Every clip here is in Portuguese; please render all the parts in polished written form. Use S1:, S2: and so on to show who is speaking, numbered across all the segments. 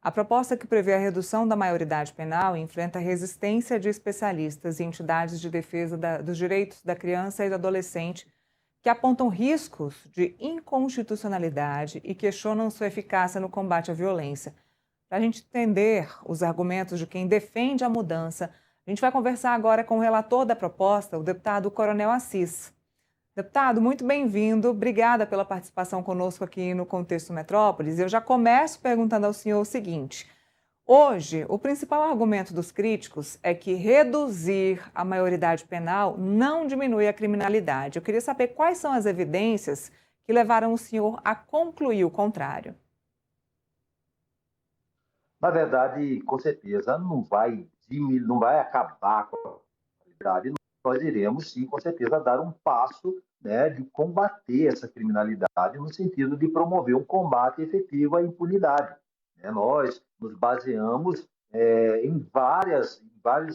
S1: A proposta que prevê a redução da maioridade penal enfrenta resistência de especialistas e entidades de defesa dos direitos da criança e do adolescente que apontam riscos de inconstitucionalidade e questionam sua eficácia no combate à violência. Para a gente entender os argumentos de quem defende a mudança, a gente vai conversar agora com o relator da proposta, o deputado Coronel Assis. Deputado, muito bem-vindo. Obrigada pela participação conosco aqui no Contexto Metrópolis. Eu já começo perguntando ao senhor o seguinte: hoje, o principal argumento dos críticos é que reduzir a maioridade penal não diminui a criminalidade. Eu queria saber quais são as evidências que levaram o senhor a concluir o contrário.
S2: Na verdade, com certeza, não vai acabar com a criminalidade. Nós iremos, sim, com certeza, dar um passo, né, de combater essa criminalidade no sentido de promover um combate efetivo à impunidade. Né? Nós nos baseamos em vários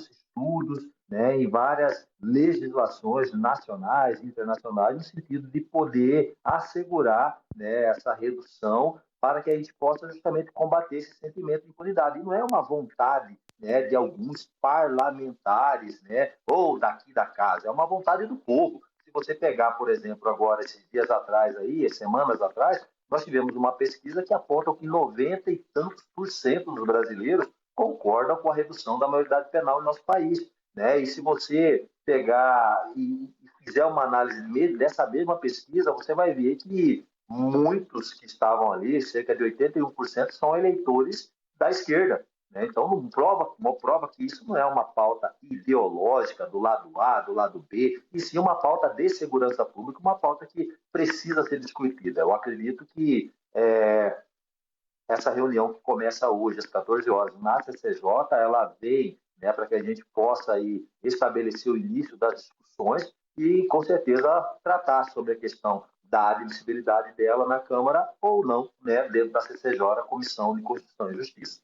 S2: estudos, né, em várias legislações nacionais e internacionais, no sentido de poder assegurar, né, essa redução para que a gente possa justamente combater esse sentimento de impunidade. E não é uma vontade, né, de alguns parlamentares, né, ou daqui da casa, é uma vontade do povo. Se você pegar, por exemplo, agora, esses dias atrás, semanas atrás, nós tivemos uma pesquisa que aponta que 90 e tantos por cento dos brasileiros concordam com a redução da maioridade penal no nosso país. Né? E se você pegar e fizer uma análise dessa mesma pesquisa, você vai ver que muitos que estavam ali, cerca de 81%, são eleitores da esquerda. Né? Então, prova que isso não é uma pauta ideológica do lado A, do lado B, e sim uma pauta de segurança pública, uma pauta que precisa ser discutida. Eu acredito que essa reunião que começa hoje, às 14 horas, na CCJ, ela vem, né, para que a gente possa aí estabelecer o início das discussões e, com certeza, tratar sobre a questão da admissibilidade dela na Câmara ou não, né, dentro da CCJ, a Comissão de Constituição e Justiça.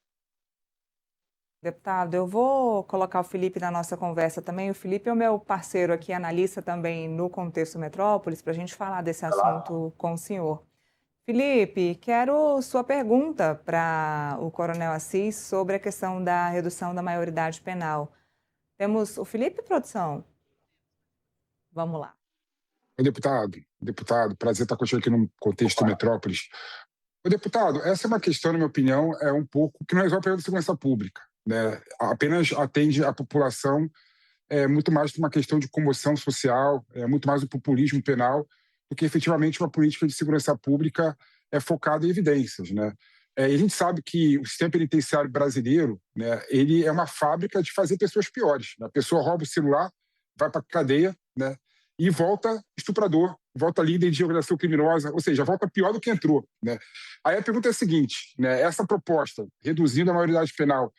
S1: Deputado, eu vou colocar o Felipe na nossa conversa também. O Felipe é o meu parceiro aqui, analista também no Contexto Metrópolis, para a gente falar desse assunto com o senhor. Felipe, quero sua pergunta para o Coronel Assis sobre a questão da redução da maioridade penal. Temos o Felipe, produção? Vamos lá.
S3: Deputado, prazer estar contigo aqui no Contexto Metrópolis. Deputado, essa é uma questão, na minha opinião, um pouco que não resolve o problema da segurança pública. Né? Apenas atende a população, muito mais uma questão de comoção social, muito mais um populismo penal, do que efetivamente uma política de segurança pública focada em evidências. Né? E a gente sabe que o sistema penitenciário brasileiro, né, ele é uma fábrica de fazer pessoas piores. Né? A pessoa rouba o celular, vai para a cadeia, né, e volta estuprador, volta líder de organização criminosa, ou seja, volta pior do que entrou. Né? Aí a pergunta é a seguinte, né, essa proposta, reduzindo a maioridade penal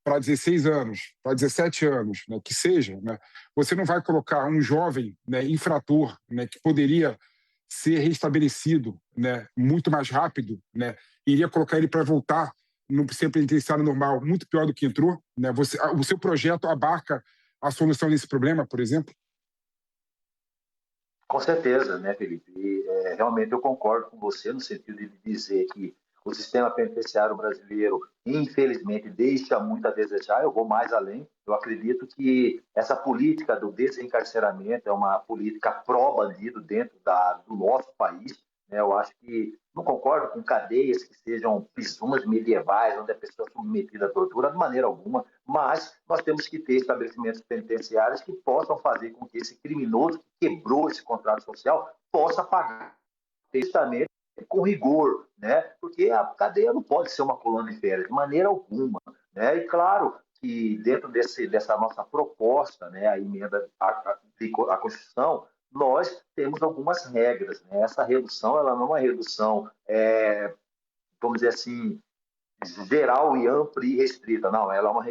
S3: para 16 anos, para 17 anos, né, que seja, né, você não vai colocar um jovem, né, infrator, né, que poderia ser restabelecido, né, muito mais rápido, né, iria colocar ele para voltar no sistema penitenciário normal muito pior do que entrou. Né, o seu projeto abarca a solução desse problema, por exemplo?
S2: Com certeza, né, Felipe? E, realmente eu concordo com você no sentido de dizer que o sistema penitenciário brasileiro, infelizmente, deixa muito a desejar. Eu vou mais além. Eu acredito que essa política do desencarceramento é uma política pró-bandido dentro do nosso país. Né? Eu acho que não concordo com cadeias que sejam prisões medievais, onde a pessoa é submetida à tortura, de maneira alguma, mas nós temos que ter estabelecimentos penitenciários que possam fazer com que esse criminoso que quebrou esse contrato social possa pagar justamente com rigor, né? Porque a cadeia não pode ser uma colônia de férias, de maneira alguma. Né? E claro que dentro dessa nossa proposta, né, a emenda à Constituição, nós temos algumas regras. Né? Essa redução ela não é uma redução, vamos dizer assim, geral e ampla e restrita. Não, ela é uma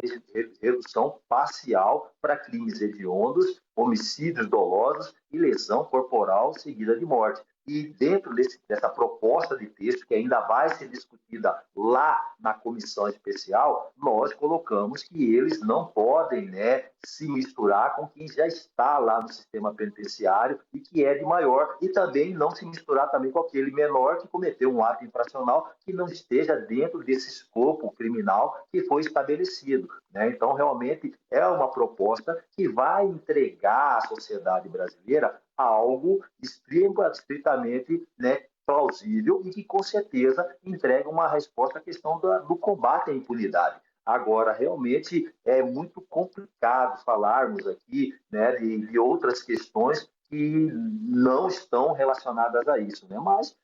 S2: redução parcial para crimes hediondos, homicídios dolosos e lesão corporal seguida de morte. E dentro dessa proposta de texto, que ainda vai ser discutida lá na comissão especial, nós colocamos que eles não podem, né, se misturar com quem já está lá no sistema penitenciário e que é de maior, e também não se misturar também com aquele menor que cometeu um ato infracional que não esteja dentro desse escopo criminal que foi estabelecido, né? Então, realmente, é uma proposta que vai entregar à sociedade brasileira algo estritamente, né, plausível e que, com certeza, entrega uma resposta à questão do combate à impunidade. Agora, realmente, é muito complicado falarmos aqui, né, de outras questões que não estão relacionadas a isso, né? Mas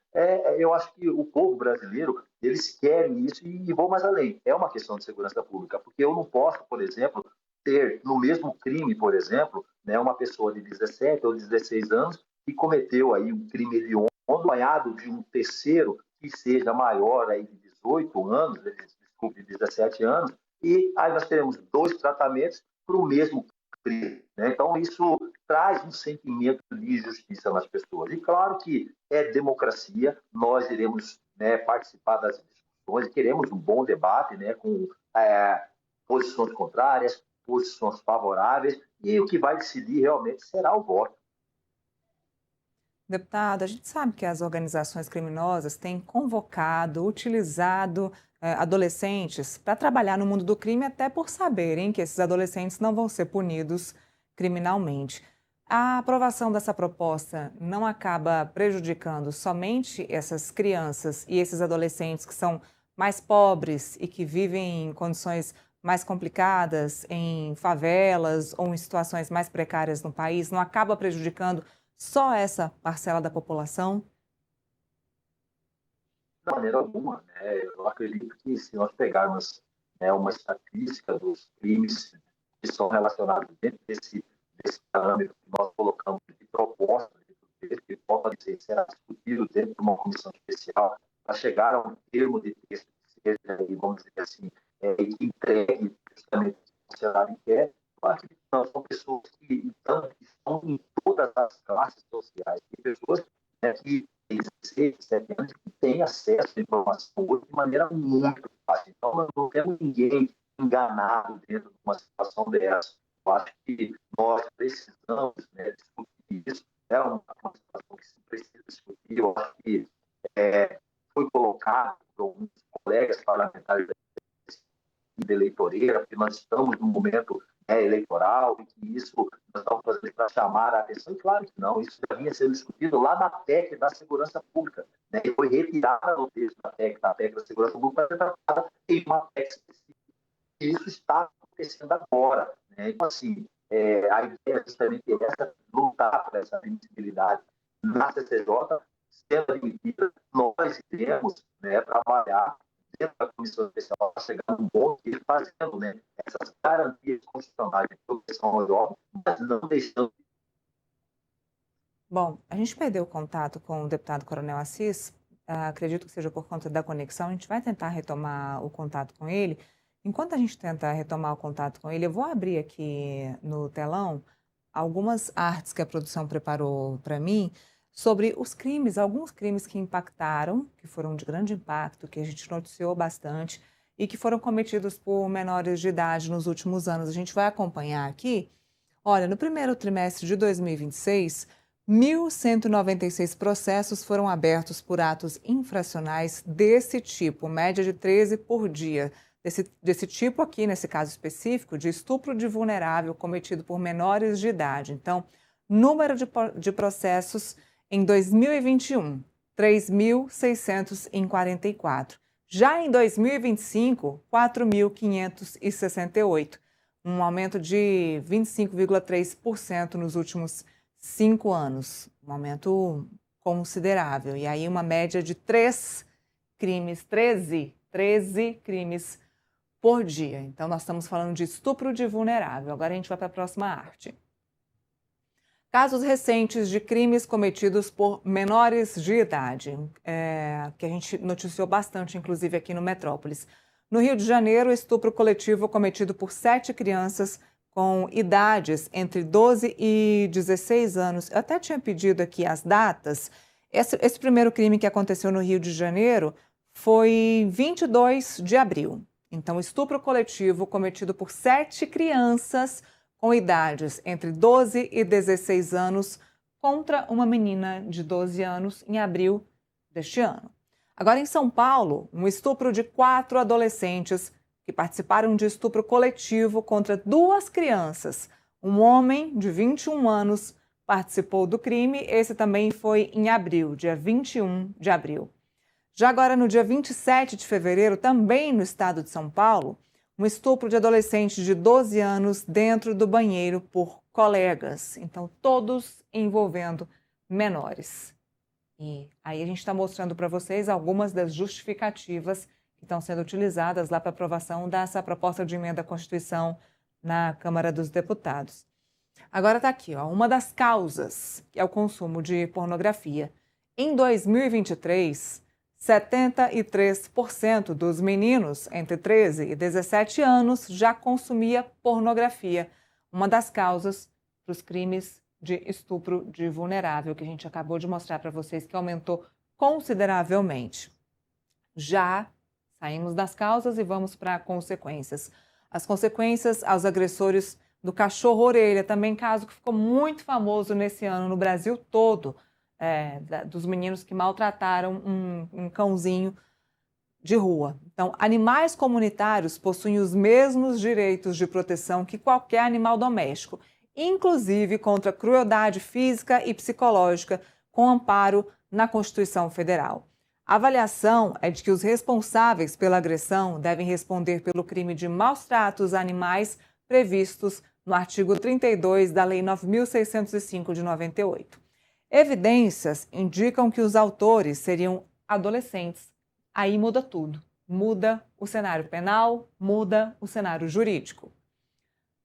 S2: eu acho que o povo brasileiro, eles querem isso e vou mais além. É uma questão de segurança pública, porque eu não posso, por exemplo, ter no mesmo crime, por exemplo, né, uma pessoa de 17 ou 16 anos que cometeu aí um crime hediondo, acompanhado de um terceiro que seja maior aí de 18 anos, desculpe, de 17 anos, e aí nós teremos 2 tratamentos para o mesmo crime, né? Então, isso traz um sentimento de injustiça nas pessoas. E claro que é democracia, nós iremos, né, participar das discussões, queremos um bom debate, né, com posições contrárias, posições favoráveis, e o que vai decidir realmente será o voto.
S1: Deputado, a gente sabe que as organizações criminosas têm convocado, utilizado adolescentes para trabalhar no mundo do crime, até por saberem que esses adolescentes não vão ser punidos criminalmente. A aprovação dessa proposta não acaba prejudicando somente essas crianças e esses adolescentes que são mais pobres e que vivem em condições mais complicadas, em favelas ou em situações mais precárias no país, não acaba prejudicando só essa parcela da população?
S2: De maneira alguma, né? Eu acredito que se nós pegarmos, né, uma estatística dos crimes que são relacionados dentro desse parâmetro que nós colocamos de proposta, que pode ser será discutido dentro de uma comissão especial para chegar a um termo de texto que seja, vamos dizer assim, que entregue justamente o que a sociedade quer. Eu acho que não, são pessoas que estão em todas as classes sociais, e pessoas, né, que têm 16, 17 anos que têm acesso à informação hoje de maneira muito fácil. Então, eu não quero ninguém enganado dentro de uma situação dessa. Eu acho que nós precisamos, né, discutir isso. É uma situação que se precisa discutir. Eu acho que foi colocado por alguns colegas parlamentares da eleitoreira, porque nós estamos num momento eleitoral e que isso nós estamos fazendo para chamar a atenção. E claro que não, isso já vinha sendo discutido lá na PEC da Segurança Pública, né, e foi retirada no texto da PEC da Segurança Pública para ser tratada em uma PEC específica. E isso está acontecendo agora, né? Então, assim, a ideia é justamente essa, lutar por essa admissibilidade na CCJ, sendo admitida, nós iremos, né, trabalhar dentro da comissão especial, chegando um bom dia, fazendo, né, essas garantias constitucionais de proteção ao jovem, mas não deixando.
S1: Bom, a gente perdeu o contato com o deputado Coronel Assis, acredito que seja por conta da conexão, a gente vai tentar retomar o contato com ele. Enquanto a gente tenta retomar o contato com ele, eu vou abrir aqui no telão algumas artes que a produção preparou para mim sobre os crimes, alguns crimes que impactaram, que foram de grande impacto, que a gente noticiou bastante e que foram cometidos por menores de idade nos últimos anos. A gente vai acompanhar aqui. Olha, no primeiro trimestre de 2026, 1.196 processos foram abertos por atos infracionais desse tipo, média de 13 por dia. Desse tipo aqui, nesse caso específico, de estupro de vulnerável cometido por menores de idade. Então, número de processos em 2021, 3.644. Já em 2025, 4.568, um aumento de 25,3% nos últimos 5 anos, um aumento considerável. E aí uma média de 13 crimes por dia. Então, nós estamos falando de estupro de vulnerável. Agora a gente vai para a próxima arte. Casos recentes de crimes cometidos por menores de idade, que a gente noticiou bastante, inclusive aqui no Metrópolis. No Rio de Janeiro, estupro coletivo cometido por 7 crianças com idades entre 12 e 16 anos. Eu até tinha pedido aqui as datas. Esse primeiro crime que aconteceu no Rio de Janeiro foi 22 de abril. Então, estupro coletivo cometido por 7 crianças com idades entre 12 e 16 anos contra uma menina de 12 anos em abril deste ano. Agora, em São Paulo, um estupro de 4 adolescentes que participaram de estupro coletivo contra 2 crianças. Um homem de 21 anos participou do crime. Esse também foi em abril, dia 21 de abril. Já agora, no dia 27 de fevereiro, também no estado de São Paulo, um estupro de adolescente de 12 anos dentro do banheiro por colegas. Então, todos envolvendo menores. E aí a gente está mostrando para vocês algumas das justificativas que estão sendo utilizadas lá para aprovação dessa proposta de emenda à Constituição na Câmara dos Deputados. Agora está aqui, ó, uma das causas, que é o consumo de pornografia. Em 2023, 73% dos meninos entre 13 e 17 anos já consumia pornografia. Uma das causas dos crimes de estupro de vulnerável, que a gente acabou de mostrar para vocês que aumentou consideravelmente. Já saímos das causas e vamos para consequências. As consequências aos agressores do cachorro-orelha, também caso que ficou muito famoso nesse ano no Brasil todo, dos meninos que maltrataram um cãozinho de rua. Então, animais comunitários possuem os mesmos direitos de proteção que qualquer animal doméstico, inclusive contra crueldade física e psicológica, com amparo na Constituição Federal. A avaliação é de que os responsáveis pela agressão devem responder pelo crime de maus tratos a animais previstos no artigo 32 da Lei 9.605 de 98. Evidências indicam que os autores seriam adolescentes. Aí muda tudo. Muda o cenário penal, muda o cenário jurídico.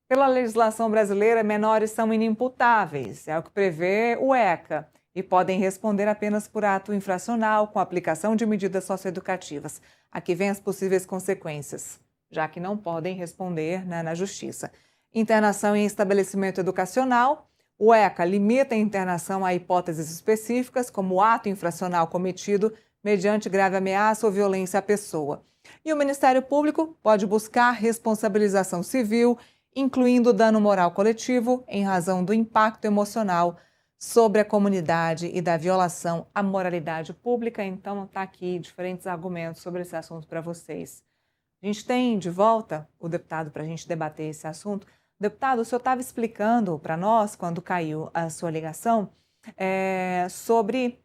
S1: Pela legislação brasileira, menores são inimputáveis, é o que prevê o ECA, e podem responder apenas por ato infracional com aplicação de medidas socioeducativas. Aqui vem as possíveis consequências, já que não podem responder na justiça. Internação em estabelecimento educacional. O ECA limita a internação a hipóteses específicas, como ato infracional cometido mediante grave ameaça ou violência à pessoa. E o Ministério Público pode buscar responsabilização civil, incluindo dano moral coletivo, em razão do impacto emocional sobre a comunidade e da violação à moralidade pública. Então, está aqui diferentes argumentos sobre esse assunto para vocês. A gente tem de volta o deputado para a gente debater esse assunto. Deputado, o senhor estava explicando para nós, quando caiu a sua ligação, sobre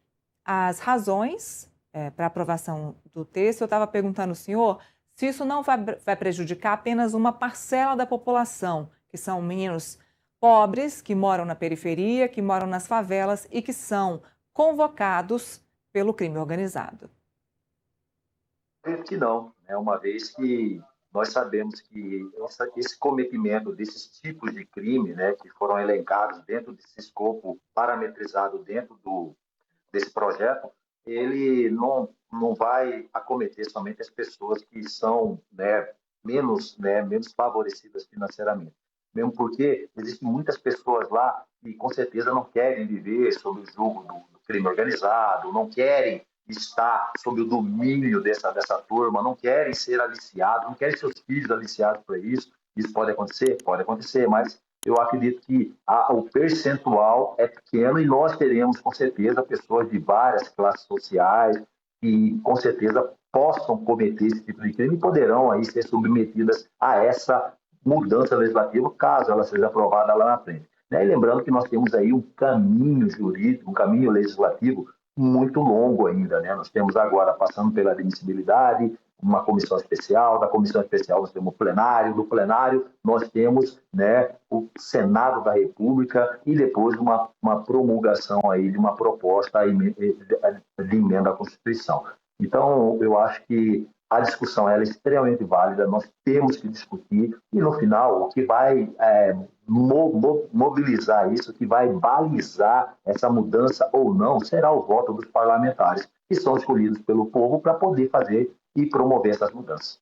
S1: as razões para aprovação do texto. Eu estava perguntando ao senhor se isso não vai prejudicar apenas uma parcela da população, que são meninos pobres, que moram na periferia, que moram nas favelas e que são convocados pelo crime organizado.
S2: Creio que não, né? Uma vez que nós sabemos que esse cometimento desses tipos de crime, né, que foram elencados dentro desse escopo parametrizado dentro desse projeto, ele não vai acometer somente as pessoas que são, menos favorecidas financeiramente. Mesmo porque existem muitas pessoas lá que com certeza não querem viver sob o jugo do crime organizado, não querem estar sob o domínio dessa turma, não querem ser aliciados, não querem seus filhos aliciados para isso. Isso pode acontecer? Pode acontecer, mas eu acredito que o percentual é pequeno e nós teremos, com certeza, pessoas de várias classes sociais que, com certeza, possam cometer esse tipo de crime e poderão aí ser submetidas a essa mudança legislativa, caso ela seja aprovada lá na frente. E lembrando que nós temos aí um caminho jurídico, um caminho legislativo muito longo ainda, né? Nós temos agora, passando pela admissibilidade, uma comissão especial, da comissão especial nós temos o plenário, do plenário nós temos, né, o Senado da República e depois uma promulgação aí de uma proposta de emenda à Constituição. Então, eu acho que a discussão ela é extremamente válida, nós temos que discutir e, no final, o que vai mobilizar isso, o que vai balizar essa mudança ou não, será o voto dos parlamentares, que são escolhidos pelo povo para poder fazer e promover essas mudanças.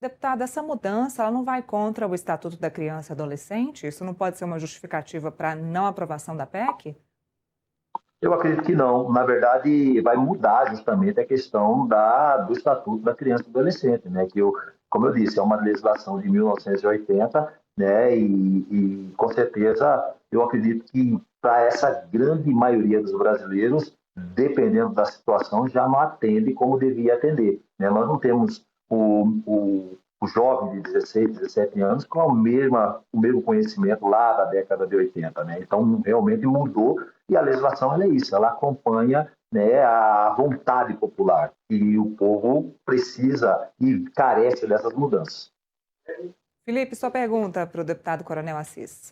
S1: Deputada, essa mudança ela não vai contra o Estatuto da Criança e Adolescente? Isso não pode ser uma justificativa para a não aprovação da PEC?
S2: Eu acredito que não. Na verdade, vai mudar justamente a questão do Estatuto da Criança e do Adolescente, né? Como eu disse, é uma legislação de 1980, né? E com certeza, eu acredito que para essa grande maioria dos brasileiros, dependendo da situação, já não atende como devia atender, né? Nós não temos o jovem de 16, 17 anos com o mesmo conhecimento lá da década de 80, né? Então, realmente mudou e a legislação é isso, ela acompanha, né, a vontade popular e o povo precisa e carece dessas mudanças.
S1: Felipe, sua pergunta para o deputado Coronel Assis.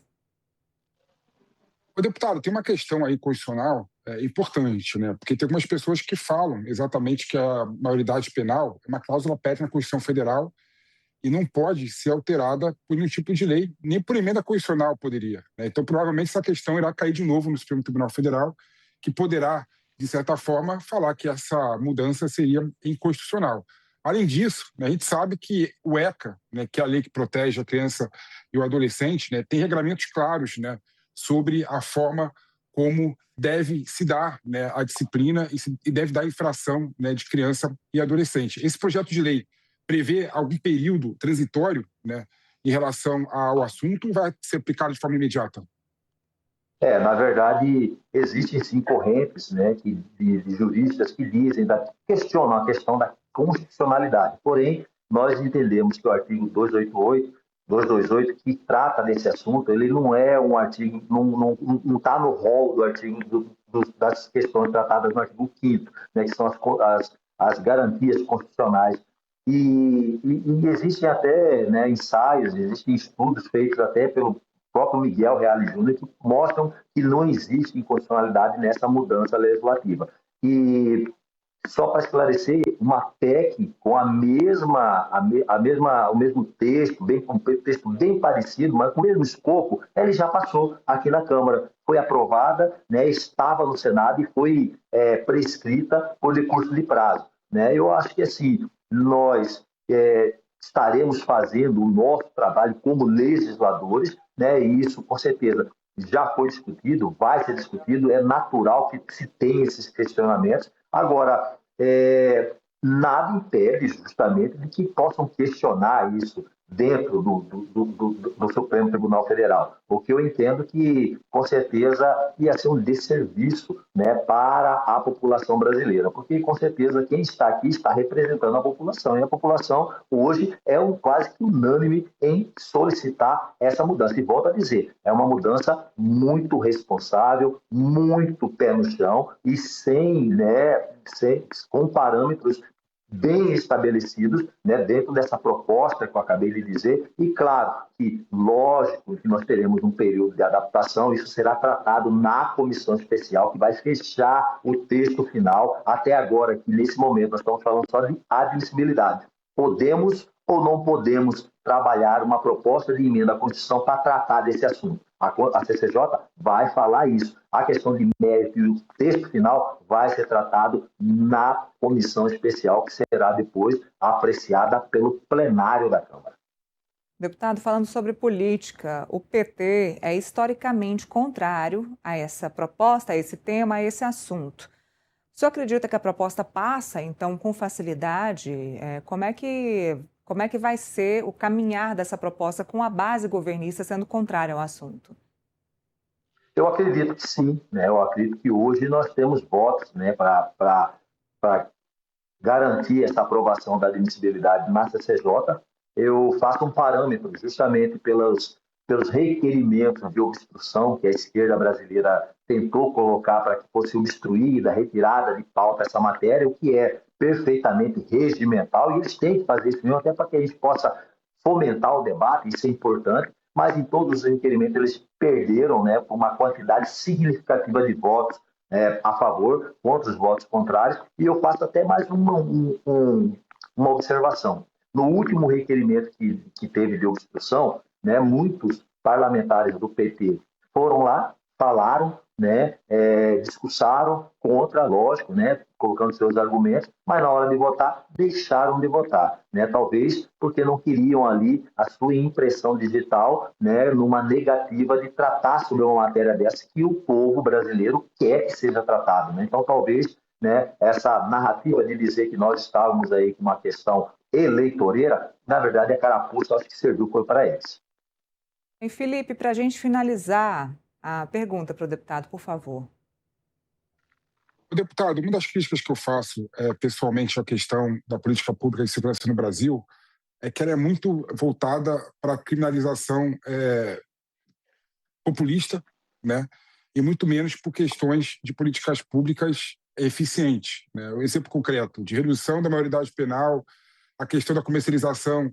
S3: O deputado, tem uma questão aí constitucional importante, né? Porque tem algumas pessoas que falam exatamente que a maioridade penal é uma cláusula pétrea na Constituição Federal e não pode ser alterada por nenhum tipo de lei, nem por emenda constitucional poderia, né? Então, provavelmente, essa questão irá cair de novo no Supremo Tribunal Federal, que poderá, de certa forma, falar que essa mudança seria inconstitucional. Além disso, né, a gente sabe que o ECA, né, que é a lei que protege a criança e o adolescente, né, tem regulamentos claros, né, sobre a forma como deve se dar, né, a disciplina e deve dar a infração, né, de criança e adolescente. Esse projeto de lei prevê algum período transitório, né, em relação ao assunto ou vai ser aplicado de forma imediata?
S2: Na verdade, existem sim correntes, né, de juristas que questionam a questão da constitucionalidade. Porém, nós entendemos que o artigo 228, que trata desse assunto, ele não é um artigo, não está no rol do artigo das questões tratadas no artigo 5º, né, que são as garantias constitucionais. E existem até, né, ensaios, existem estudos feitos até pelo próprio Miguel Reale Júnior, que mostram que não existe inconstitucionalidade nessa mudança legislativa. E só para esclarecer, uma PEC com o mesmo texto, com um texto bem parecido, mas com o mesmo escopo, ele já passou aqui na Câmara. Foi aprovada, né, estava no Senado e foi prescrita por decurso de prazo, né? Eu acho que assim, nós estaremos fazendo o nosso trabalho como legisladores, né? E isso, com certeza, já foi discutido, vai ser discutido, é natural que se tenha esses questionamentos. Agora, nada impede justamente de que possam questionar isso dentro do Supremo Tribunal Federal, porque eu entendo que, com certeza, ia ser um desserviço, né, para a população brasileira, porque, com certeza, quem está aqui está representando a população, e a população, hoje, é quase que unânime em solicitar essa mudança. E volto a dizer, é uma mudança muito responsável, muito pé no chão e com parâmetros bem estabelecidos, né, dentro dessa proposta que eu acabei de dizer, e claro que, lógico, que nós teremos um período de adaptação, isso será tratado na comissão especial, que vai fechar o texto final. Até agora, que nesse momento nós estamos falando só de admissibilidade. Podemos ou não podemos trabalhar uma proposta de emenda à Constituição para tratar desse assunto? A CCJ vai falar isso. A questão de mérito e o texto final vai ser tratado na comissão especial, que será depois apreciada pelo plenário da Câmara.
S1: Deputado, falando sobre política, o PT é historicamente contrário a essa proposta, a esse tema, a esse assunto. O senhor acredita que a proposta passa, então, com facilidade? Como é que vai ser o caminhar dessa proposta com a base governista sendo contrária ao assunto?
S2: Eu acredito que sim, né? Eu acredito que hoje nós temos votos, né, para garantir essa aprovação da admissibilidade na CCJ. Eu faço um parâmetro justamente pelos requerimentos de obstrução que a esquerda brasileira tentou colocar para que fosse obstruída, retirada de pauta essa matéria, o que é perfeitamente regimental, e eles têm que fazer isso mesmo, até para que a gente possa fomentar o debate, isso é importante, mas em todos os requerimentos eles perderam, né, por uma quantidade significativa de votos a favor, contra os votos contrários, e eu faço até mais uma observação. No último requerimento que teve de obstrução, né, muitos parlamentares do PT foram lá, falaram, né, discursaram contra, lógico, né, colocando seus argumentos, mas na hora de votar, deixaram de votar, né, talvez porque não queriam ali a sua impressão digital, né, numa negativa de tratar sobre uma matéria dessa que o povo brasileiro quer que seja tratado, né? Então, talvez, né, essa narrativa de dizer que nós estávamos aí com uma questão eleitoreira, na verdade, a carapuça acho que serviu foi para eles.
S1: E Felipe, para a gente finalizar, a pergunta para o deputado, por favor.
S3: Deputado, uma das críticas que eu faço pessoalmente à questão da política pública de segurança no Brasil é que ela é muito voltada para a criminalização populista, né? E muito menos por questões de políticas públicas eficientes, né? Um exemplo concreto de redução da maioridade penal, a questão da comercialização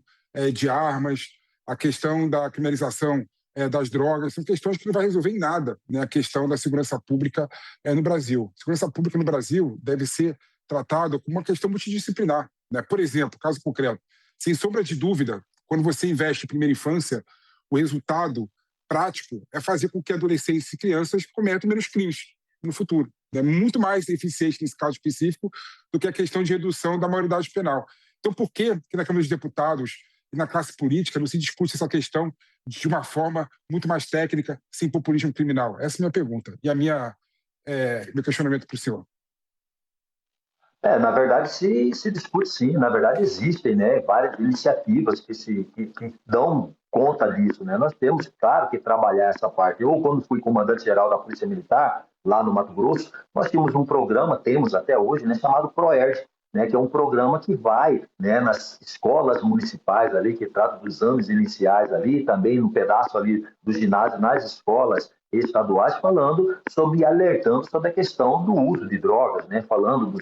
S3: de armas, a questão da criminalização das drogas, são questões que não vai resolver em nada, né, a questão da segurança pública no Brasil. Segurança pública no Brasil deve ser tratada como uma questão multidisciplinar, né? Por exemplo, caso concreto, sem sombra de dúvida, quando você investe em primeira infância, o resultado prático é fazer com que adolescentes e crianças cometam menos crimes no futuro. É muito mais eficiente nesse caso específico do que a questão de redução da maioridade penal. Então, por que na Câmara dos Deputados e na classe política não se discute essa questão de uma forma muito mais técnica, sem populismo criminal? Essa é a minha pergunta e meu questionamento para o senhor.
S2: Na verdade, se discute sim. Na verdade, existem, né, várias iniciativas que dão conta disso, né? Nós temos, claro, que trabalhar essa parte. Eu, quando fui comandante-geral da Polícia Militar, lá no Mato Grosso, nós tínhamos um programa, temos até hoje, né, chamado PROERD, né, que é um programa que vai, né, nas escolas municipais ali, que trata dos exames iniciais ali, também no pedaço ali do ginásio, nas escolas estaduais, falando sobre, alertando sobre a questão do uso de drogas, né, falando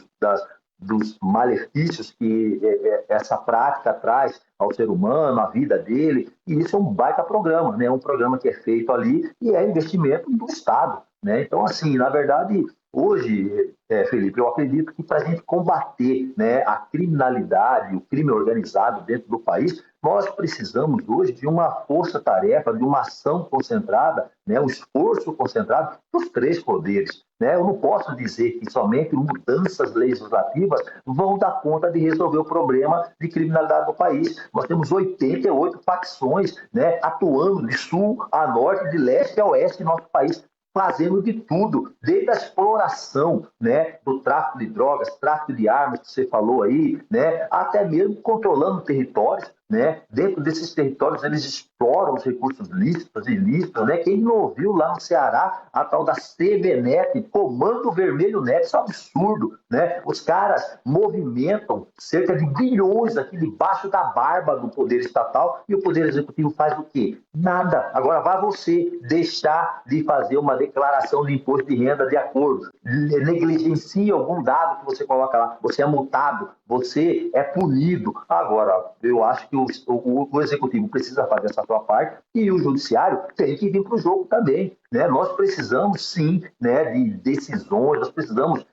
S2: dos malefícios que essa prática traz ao ser humano, à vida dele, e isso é um baita programa, né, um programa que é feito ali e é investimento do Estado, né? Então, assim, na verdade, hoje, Felipe, eu acredito que para a gente combater, né, a criminalidade, o crime organizado dentro do país, nós precisamos hoje de uma força-tarefa, de uma ação concentrada, né, um esforço concentrado dos três poderes, né? Eu não posso dizer que somente mudanças legislativas vão dar conta de resolver o problema de criminalidade do país. Nós temos 88 facções, né, atuando de sul a norte, de leste a oeste no nosso país, fazendo de tudo, desde a exploração, né, do tráfico de drogas, tráfico de armas, que você falou aí, né, até mesmo controlando territórios, né? Dentro desses territórios eles exploram os recursos lícitos e ilícitos, né? Quem não ouviu lá no Ceará a tal da CVNet, Comando Vermelho Net, isso é um absurdo, né? Os caras movimentam cerca de bilhões aqui debaixo da barba do poder estatal e o poder executivo faz o quê? Nada. Agora vai você deixar de fazer uma declaração de imposto de renda de acordo, negligencia algum dado que você coloca lá, você é multado, você é punido. Agora, eu acho que o executivo precisa fazer essa sua parte e o judiciário tem que vir para o jogo também, né? Nós precisamos sim, né, de decisões, nós precisamos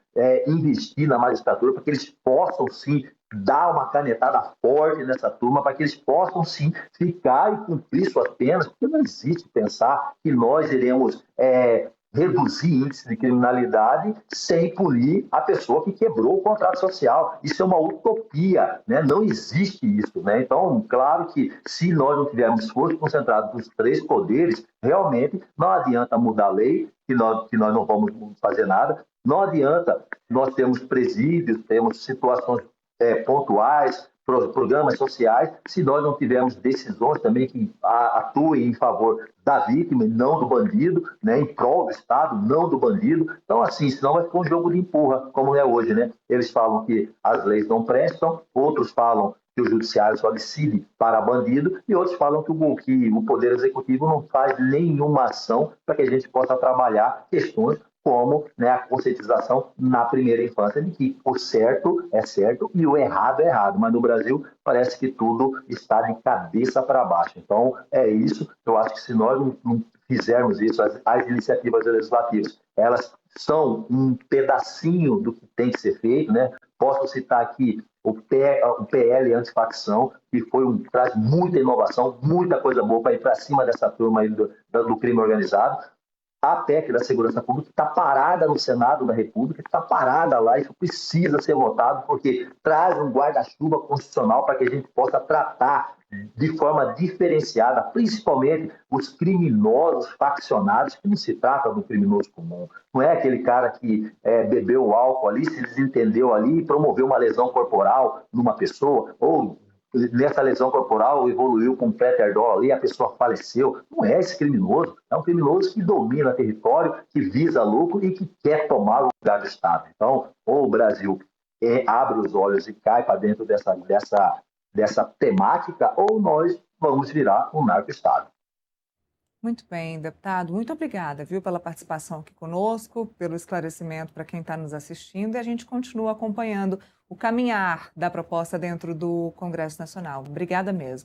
S2: investir na magistratura para que eles possam sim dar uma canetada forte nessa turma, para que eles possam sim ficar e cumprir suas penas, porque não existe pensar que nós iremos reduzir índice de criminalidade sem punir a pessoa que quebrou o contrato social. Isso é uma utopia, né? Não existe isso, né? Então, claro que se nós não tivermos esforço concentrado dos três poderes, realmente não adianta mudar a lei, que nós não vamos fazer nada, não adianta nós termos presídios, temos situações pontuais, programas sociais, se nós não tivermos decisões também que atuem em favor da vítima e não do bandido, né, em prol do Estado, não do bandido. Então, assim, senão vai ficar um jogo de empurra, como é hoje, né? Eles falam que as leis não prestam, outros falam que o judiciário só decide para bandido e outros falam que o Poder Executivo não faz nenhuma ação para que a gente possa trabalhar questões como, né, a conscientização na primeira infância de que o certo é certo e o errado é errado. Mas no Brasil parece que tudo está de cabeça para baixo. Então, é isso. Eu acho que se nós não fizermos isso, as iniciativas legislativas, elas são um pedacinho do que tem que ser feito, né? Posso citar aqui o PL Antifacção, que traz muita inovação, muita coisa boa para ir para cima dessa turma aí do crime organizado. A PEC da Segurança Pública está parada no Senado da República, está parada lá, isso precisa ser votado, porque traz um guarda-chuva constitucional para que a gente possa tratar de forma diferenciada, principalmente os criminosos faccionados, que não se trata do criminoso comum. Não é aquele cara que bebeu álcool ali, se desentendeu ali e promoveu uma lesão corporal numa pessoa, ou nessa lesão corporal evoluiu com um pré-terdol ali, a pessoa faleceu. Não é esse criminoso, é um criminoso que domina território, que visa lucro e que quer tomar o lugar do Estado. Então, ou o Brasil abre os olhos e cai para dentro dessa temática, ou nós vamos virar um narco-Estado.
S1: Muito bem, deputado. Muito obrigada, viu, pela participação aqui conosco, pelo esclarecimento para quem está nos assistindo, e a gente continua acompanhando o caminhar da proposta dentro do Congresso Nacional. Obrigada mesmo.